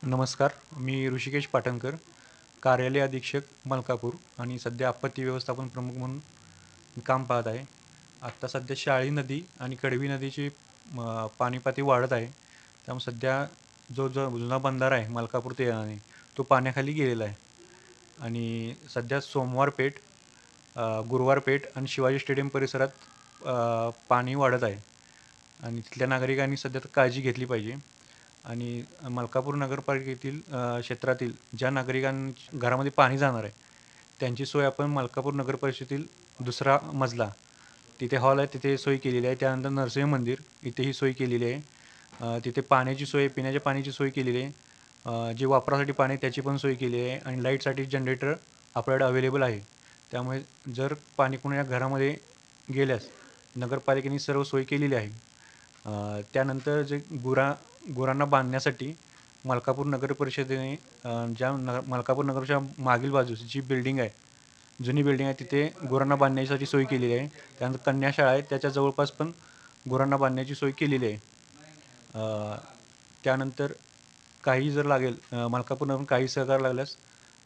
नमस्कार. मी ऋषिकेश पाटणकर, कार्यालय अधीक्षक मलकापूर आणि सध्या आपत्ती व्यवस्थापन प्रमुख म्हणून काम पाहत आहे. आत्ता सध्या शाळी नदी आणि कडवी नदीची पाणी पातळी वाढत आहे. त्यामुळे सध्या जो जुना बंधारा आहे मलकापूर ते येळाणे तो पाण्याखाली गेलेला आहे. आणि सध्या सोमवार पेठ, गुरुवार पेठ आणि शिवाजी स्टेडियम परिसरात पाणी वाढत आहे आणि तिथल्या नागरिकांनी सध्या तर काळजी घेतली पाहिजे. आणि मलकापूर नगरपालिकेतील क्षेत्रातील ज्या घरामध्ये पाणी जाणार आहे त्यांची सोय आपण मलकापूर नगर परिषदेतील दुसरा मजला तिथे हॉल आहे, तिथे सोय केलेली आहे. त्यानंतर नरसिंह मंदिर इथेही सोय केलेली आहे. तिथे पाण्याची सोय, पिण्याच्या पाण्याची सोय केलेली आहे. जे वापरासाठी पाणी त्याची पण सोय केली आहे आणि लाईटसाठी जनरेटर आपल्याकडे अवेलेबल आहे. त्यामुळे जर पाणी कोणाच्या घरामध्ये गेल्यास नगरपालिकेने सर्व सोय केलेली आहे. त्यानंतर जे गुरांना बांधण्यासाठी मलकापूर नगर परिषदेने मलकापूर नगरच्या मागील बाजूस जी बिल्डिंग आहे, जुनी बिल्डिंग आहे, तिथे गुरांना बांधण्यासाठी सोय केलेली आहे. त्यानंतर कन्याशाळा आहे, त्याच्या जवळपास पण गुरांना बांधण्याची सोय केलेली आहे. त्यानंतर काही जर लागेल मलकापूर नगरून काही सहकार लागल्यास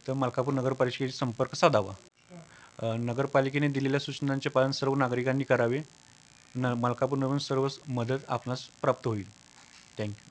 तर मलकापूर नगर परिषदेशी संपर्क साधावा. नगरपालिकेने दिलेल्या सूचनांचे पालन सर्व नागरिकांनी करावे. मलकापूर नगरून सर्व मदत आपणास प्राप्त होईल. थँक्यू.